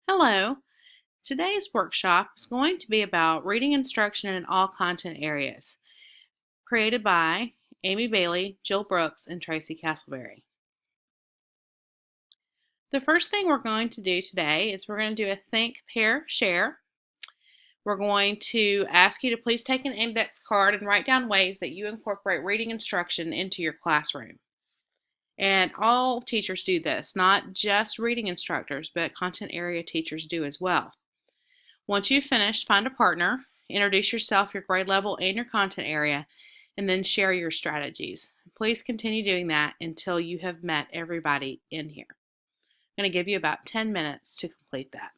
Hello. Today's workshop is going to be about reading instruction in all content areas, created by Amy Bailey, Jill Brooks, and Tracy Castleberry. The first thing we're going to do today is we're going to do a think, pair, share. We're going to ask you to please take an index card and write down ways that you incorporate reading instruction into your classroom. And all teachers do this, not just reading instructors, but content area teachers do as well. Once you've finished, find a partner, introduce yourself, your grade level, and your content area, and then share your strategies. Please continue doing that until you have met everybody in here. I'm going to give you about 10 minutes to complete that.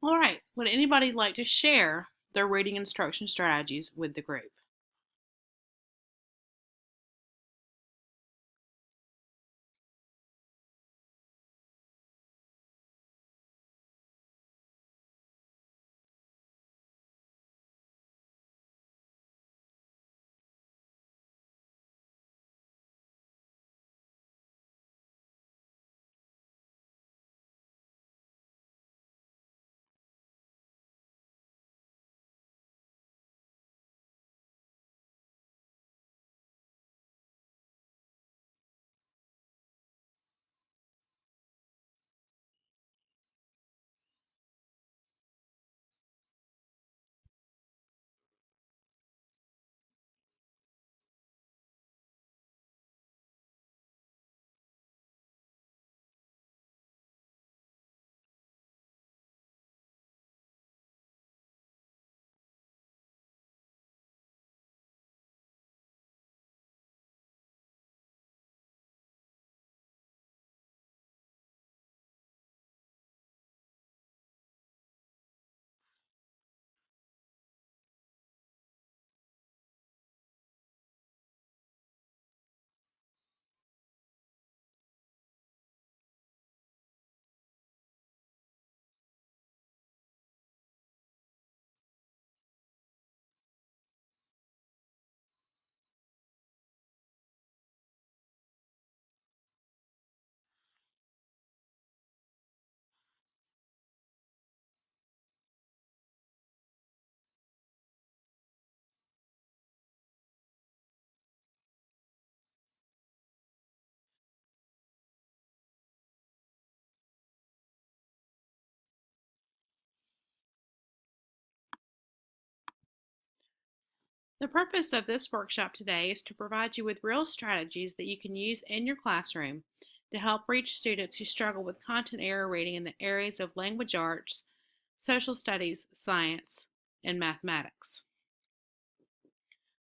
All right, would anybody like to share their reading instruction strategies with the group? The purpose of this workshop today is to provide you with real strategies that you can use in your classroom to help reach students who struggle with content area reading in the areas of language arts, social studies, science, and mathematics.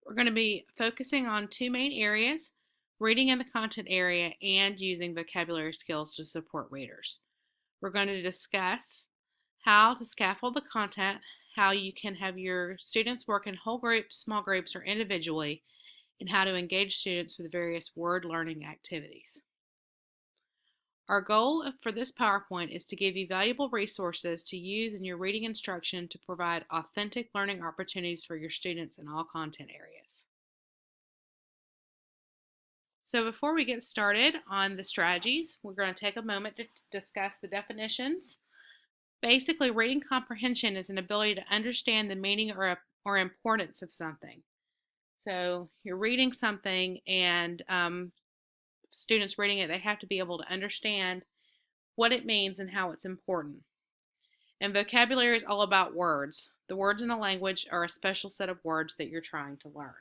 We're going to be focusing on two main areas: reading in the content area and using vocabulary skills to support readers. We're going to discuss how to scaffold the content, how you can have your students work in whole groups, small groups, or individually, and how to engage students with various word learning activities. Our goal for this PowerPoint is to give you valuable resources to use in your reading instruction to provide authentic learning opportunities for your students in all content areas. So before we get started on the strategies, we're going to take a moment to discuss the definitions. Basically, reading comprehension is an ability to understand the meaning or importance of something. So you're reading something, and students reading it, they have to be able to understand what it means and how it's important. And vocabulary is all about words. The words in the language are a special set of words that you're trying to learn.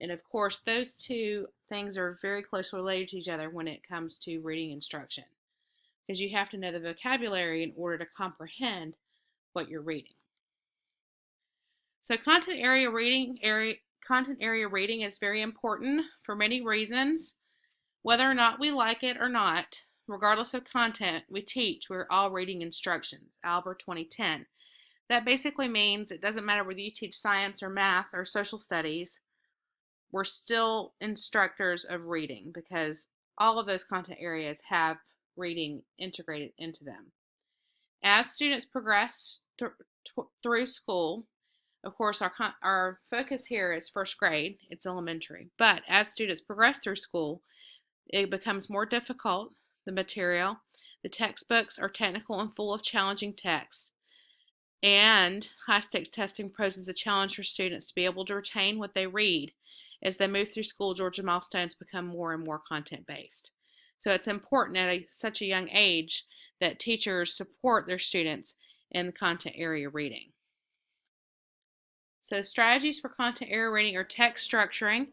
And of course, those two things are very closely related to each other when it comes to reading instruction, because you have to know the vocabulary in order to comprehend what you're reading. So content area reading is very important for many reasons. Whether or not we like it or not, regardless of content we teach, we're all reading instructions. Albert 2010. That basically means it doesn't matter whether you teach science or math or social studies, we're still instructors of reading because all of those content areas have reading integrated into them. As students progress through school, of course, our focus here is first grade, it's elementary. But as students progress through school, it becomes more difficult, the material. The textbooks are technical and full of challenging texts. And high-stakes testing poses a challenge for students to be able to retain what they read. As they move through school, Georgia milestones become more and more content-based. So it's important at such a young age that teachers support their students in the content area reading. So strategies for content area reading are text structuring,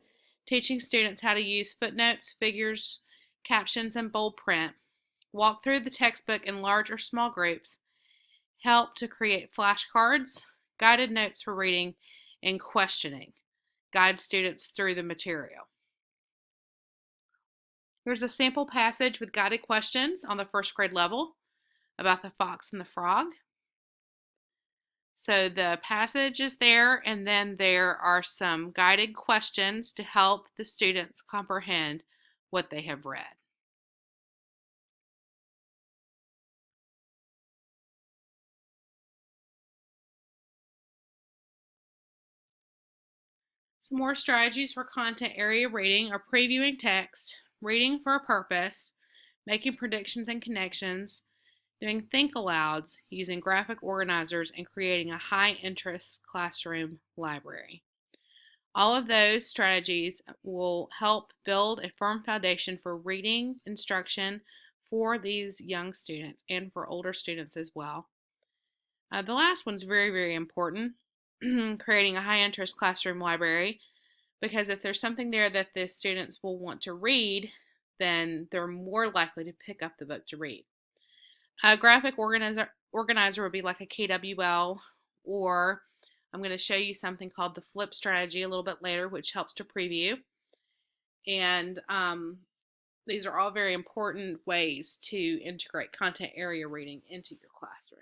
teaching students how to use footnotes, figures, captions, and bold print. Walk through the textbook in large or small groups. Help to create flashcards, guided notes for reading, and questioning. Guide students through the material. Here's a sample passage with guided questions on the first grade level about the fox and the frog. So the passage is there, and then there are some guided questions to help the students comprehend what they have read. Some more strategies for content area reading are previewing text, reading for a purpose, making predictions and connections, doing think alouds, using graphic organizers, and creating a high interest classroom library. All of those strategies will help build a firm foundation for reading instruction for these young students and for older students as well. The last one's very, very important, creating a high interest classroom library, because if there's something there that the students will want to read, then they're more likely to pick up the book to read. A graphic organizer would be like a KWL, or I'm going to show you something called the flip strategy a little bit later, which helps to preview. And these are all very important ways to integrate content area reading into your classroom.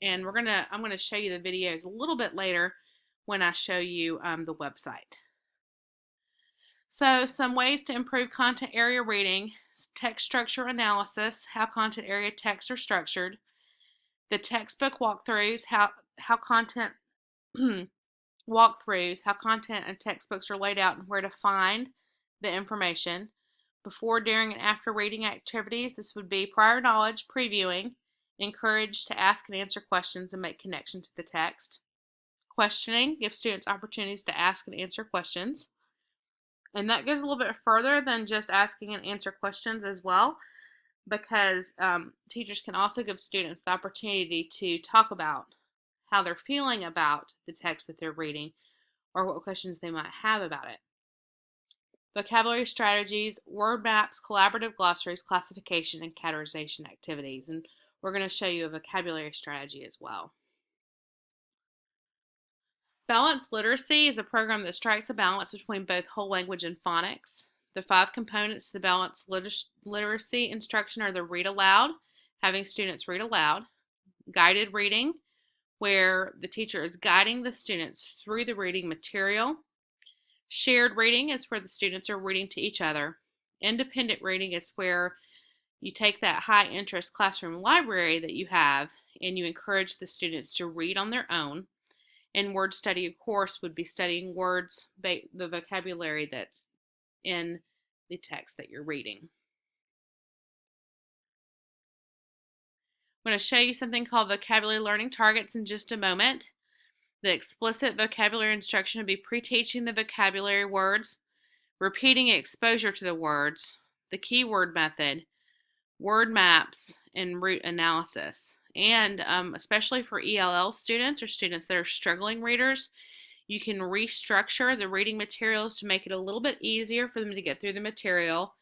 And I'm gonna show you the videos a little bit later when I show you the website. So some ways to improve content area reading: text structure analysis, how content area texts are structured; the textbook walkthroughs, how content walkthroughs, how content and textbooks are laid out and where to find the information; before, during, and after reading activities. This would be prior knowledge, previewing, encourage to ask and answer questions and make connection to the text; questioning, give students opportunities to ask and answer questions. And that goes a little bit further than just asking and answer questions as well, because teachers can also give students the opportunity to talk about how they're feeling about the text that they're reading or what questions they might have about it. Vocabulary strategies, word maps, collaborative glossaries, classification, and categorization activities. And we're going to show you a vocabulary strategy as well. Balanced Literacy is a program that strikes a balance between both whole language and phonics. The 5 components to balanced literacy instruction are the read aloud, having students read aloud; guided reading, where the teacher is guiding the students through the reading material; shared reading is where the students are reading to each other; independent reading is where you take that high interest classroom library that you have and you encourage the students to read on their own; and word study, of course, would be studying words, the vocabulary that's in the text that you're reading. I'm going to show you something called vocabulary learning targets in just a moment. The explicit vocabulary instruction would be pre-teaching the vocabulary words, repeating exposure to the words, the keyword method, word maps, and root analysis. And especially for ELL students or students that are struggling readers, you can restructure the reading materials to make it a little bit easier for them to get through the material.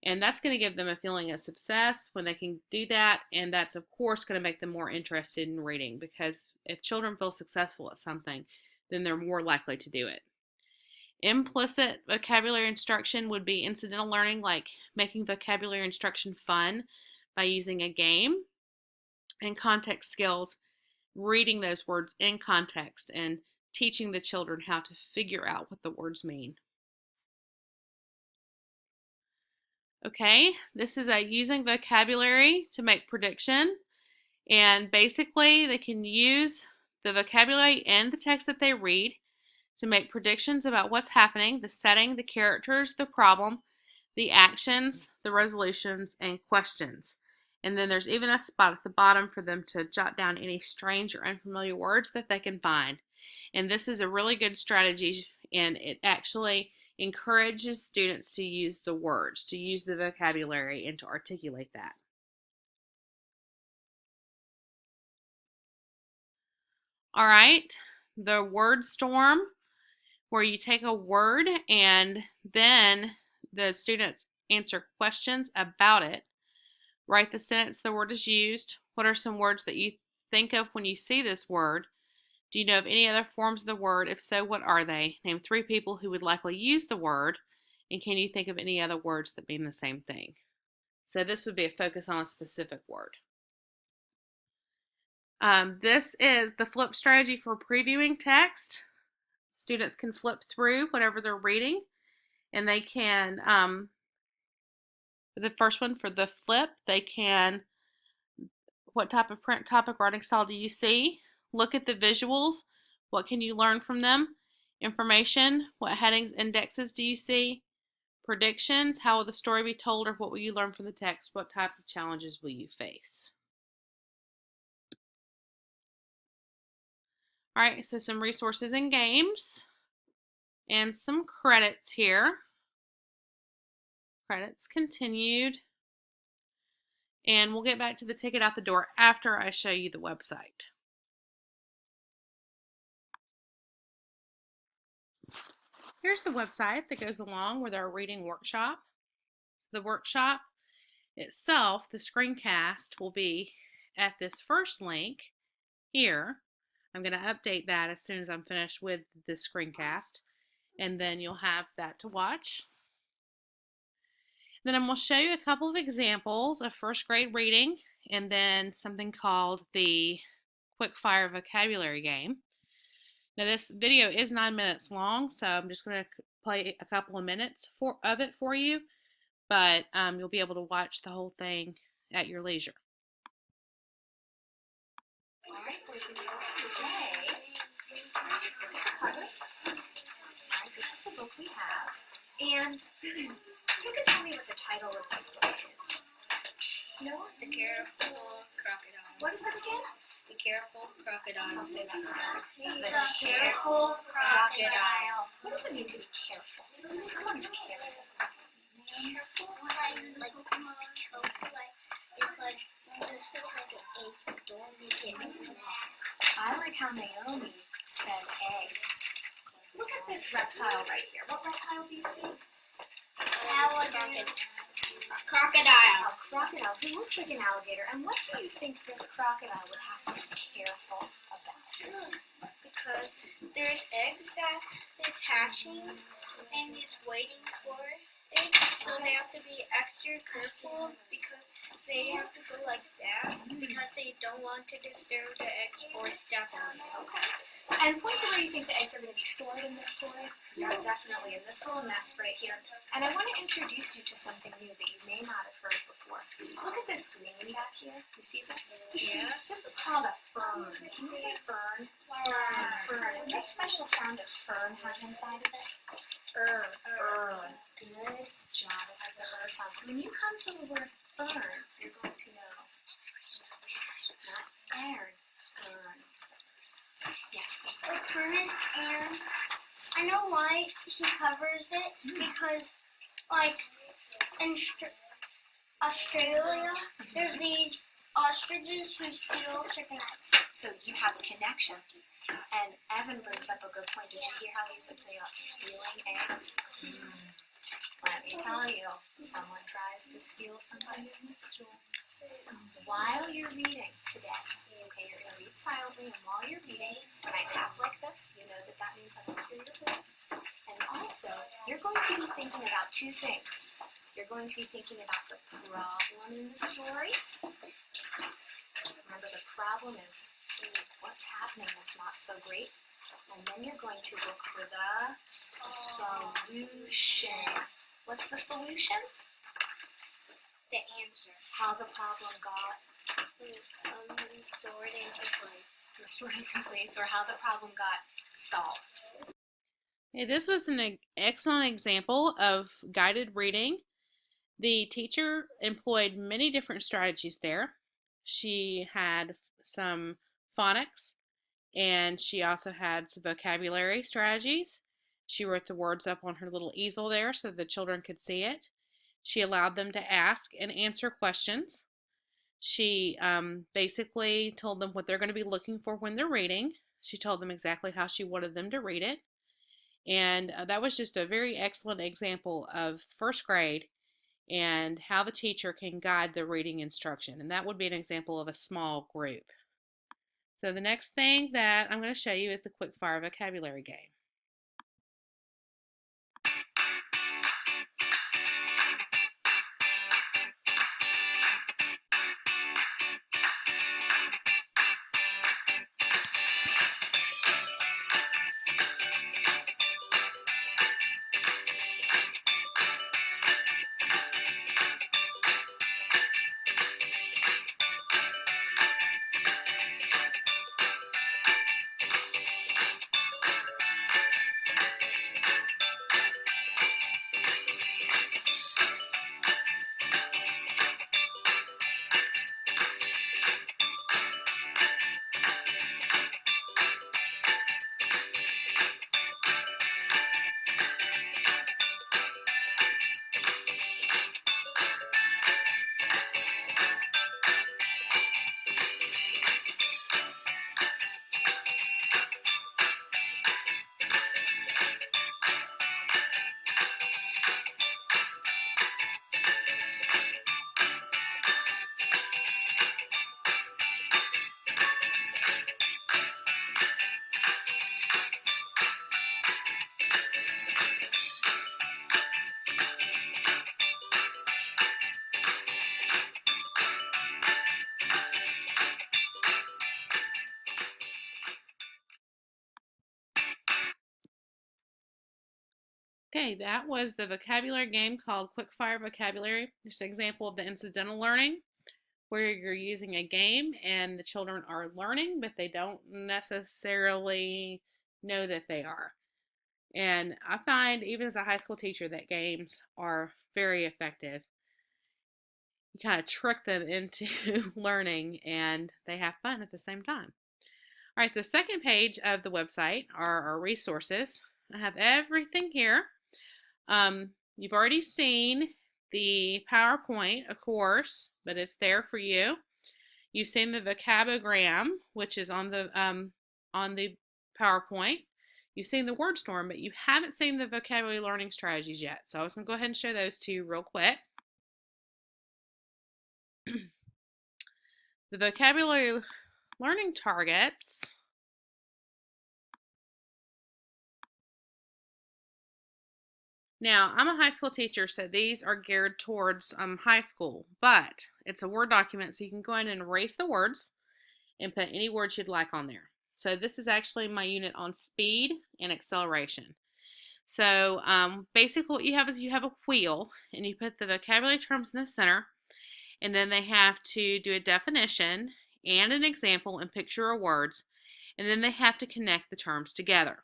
And that's going to give them a feeling of success when they can do that. And that's, of course, going to make them more interested in reading, because if children feel successful at something, then they're more likely to do it. Implicit vocabulary instruction would be incidental learning, like making vocabulary instruction fun by using a game; and context skills, reading those words in context and teaching the children how to figure out what the words mean. Okay, this is using vocabulary to make prediction. And basically, they can use the vocabulary and the text that they read to make predictions about what's happening, the setting, the characters, the problem, the actions, the resolutions, and questions. And then there's even a spot at the bottom for them to jot down any strange or unfamiliar words that they can find. And this is a really good strategy, and it actually encourages students to use the words, to use the vocabulary, and to articulate that. All right, the word storm, where you take a word and then the students answer questions about it. Write the sentence the word is used. What are some words that you think of when you see this word? Do you know of any other forms of the word? If so, what are they? Name 3 people who would likely use the word. And can you think of any other words that mean the same thing? So this would be a focus on a specific word. This is the flip strategy for previewing text. Students can flip through whatever they're reading, and they can, the first one for the flip, they can, what type of print topic writing style do you see? Look at the visuals. What can you learn from them? Information, what headings, indexes do you see? Predictions, how will the story be told, or what will you learn from the text? What type of challenges will you face? All right, so some resources and games and some credits here. Credits continued. And we'll get back to the ticket out the door after I show you the website. Here's the website that goes along with our reading workshop. So the workshop itself, the screencast, will be at this first link here. I'm going to update that as soon as I'm finished with this screencast, and then you'll have that to watch. Then I'm going to show you a couple of examples of first grade reading, and then something called the quick fire vocabulary game. Now this video is 9 minutes long, so I'm just going to play a couple of minutes of it for you, but you'll be able to watch the whole thing at your leisure. All right, boys and girls, today I'm just going to cover. All right, this is the book we have, and you can tell me what the title of this book is. No? The Careful Crocodile. What is it again? The Careful Crocodile. I'll say that together. The Careful Crocodile. What does it mean to be careful? Someone's careful. Careful, like careful, it's like when you feel like an egg, don't make it black. I like how Naomi said egg. Look at this reptile right here. What reptile do you see? Alligator. Crocodile. A crocodile. He looks like an alligator. And what do you think this crocodile would have to be careful about? Because there's eggs that it's hatching and it's waiting for it. So they have to be extra careful because they have to go like that because they don't want to disturb the eggs or step on it. Okay. And point to where you think the eggs are going to be stored in this story. They're definitely in this little nest right here. And I want to introduce you to something new that you may not have heard before. Look at this green back here. You see this? Yes. This is called a fern. Can you say fern? Fern. What special sound does fern have inside of it? Fern. Good job. It has the sound. So when you come to the word fern, you're going to know. Not air. Fern. Yes. The first, and I know why she covers it because, like, in Australia, there's these ostriches who steal chicken eggs. So you have a connection. And Evan brings up a good point. Did you hear how he said something about stealing eggs? Let me tell you, someone tries to steal somebody in the store. While you're reading today, okay, you're going to read silently, and while you're reading, when I tap like this, you know that means I can hear your voice. And also, you're going to be thinking about two things. You're going to be thinking about the problem in the story. Remember, the problem is what's happening that's not so great. And then you're going to look for the solution. What's the solution? The answer. How the problem got Stored in place, or how the problem got solved. Okay, this was an excellent example of guided reading. The teacher employed many different strategies there. She had some phonics, and she also had some vocabulary strategies. She wrote the words up on her little easel there so the children could see it. She allowed them to ask and answer questions. She basically told them what they're going to be looking for when they're reading. She told them exactly how she wanted them to read it. And that was just a very excellent example of first grade and how the teacher can guide the reading instruction. And that would be an example of a small group. So the next thing that I'm going to show you is the quick fire vocabulary game. Okay, that was the vocabulary game called Quickfire Vocabulary. Just an example of the incidental learning where you're using a game and the children are learning, but they don't necessarily know that they are. And I find, even as a high school teacher, that games are very effective. You kind of trick them into learning and they have fun at the same time. All right, the second page of the website are our resources. I have everything here. You've already seen the PowerPoint, of course, but it's there for you. You've seen the vocabogram, which is on the PowerPoint. You've seen the word storm, but you haven't seen the vocabulary learning strategies yet. So I was going to go ahead and show those to you real quick. The vocabulary learning targets. Now, I'm a high school teacher, so these are geared towards high school, but it's a Word document, so you can go in and erase the words and put any words you'd like on there. So this is actually my unit on speed and acceleration. So basically what you have is you have a wheel, and you put the vocabulary terms in the center, and then they have to do a definition and an example and picture of words, and then they have to connect the terms together.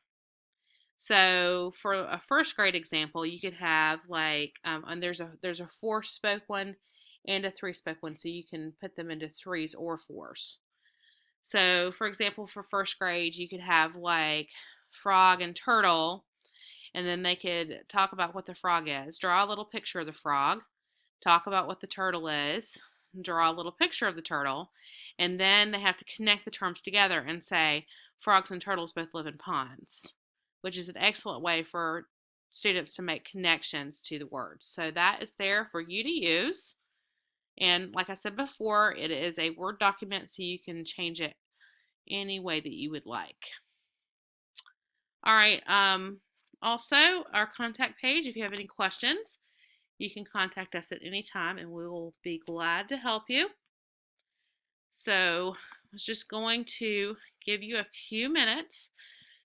So for a first grade example, you could have like, and there's a 4-spoke one and a 3-spoke one, so you can put them into 3s or 4s. So for example, for first grade, you could have like frog and turtle, and then they could talk about what the frog is, draw a little picture of the frog, talk about what the turtle is, draw a little picture of the turtle, and then they have to connect the terms together and say frogs and turtles both live in ponds, which is an excellent way for students to make connections to the words. So that is there for you to use. And like I said before, it is a Word document, so you can change it any way that you would like. All right. Also, our contact page, if you have any questions, you can contact us at any time and we will be glad to help you. So I was just going to give you a few minutes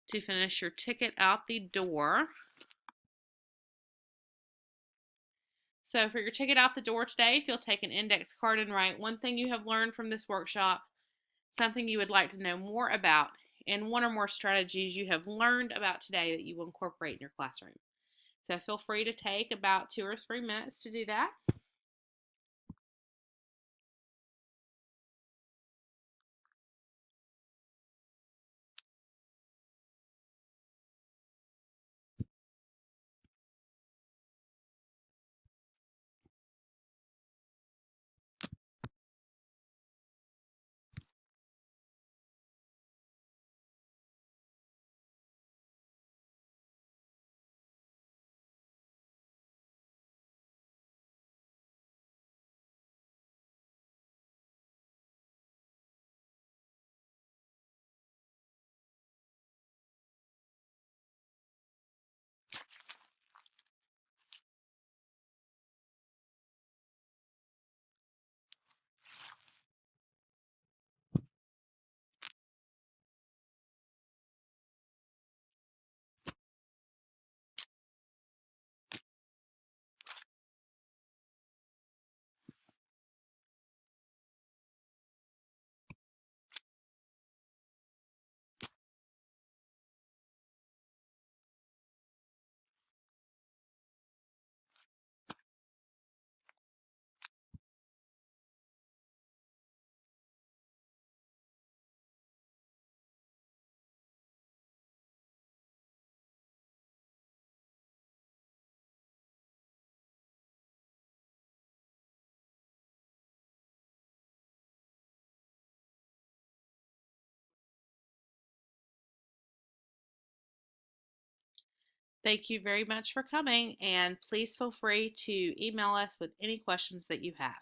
to finish your ticket out the door. So for your ticket out the door today, if you'll take an index card and write one thing you have learned from this workshop, something you would like to know more about, and one or more strategies you have learned about today that you will incorporate in your classroom. So feel free to take about 2 or 3 minutes to do that. Thank you very much for coming, and please feel free to email us with any questions that you have.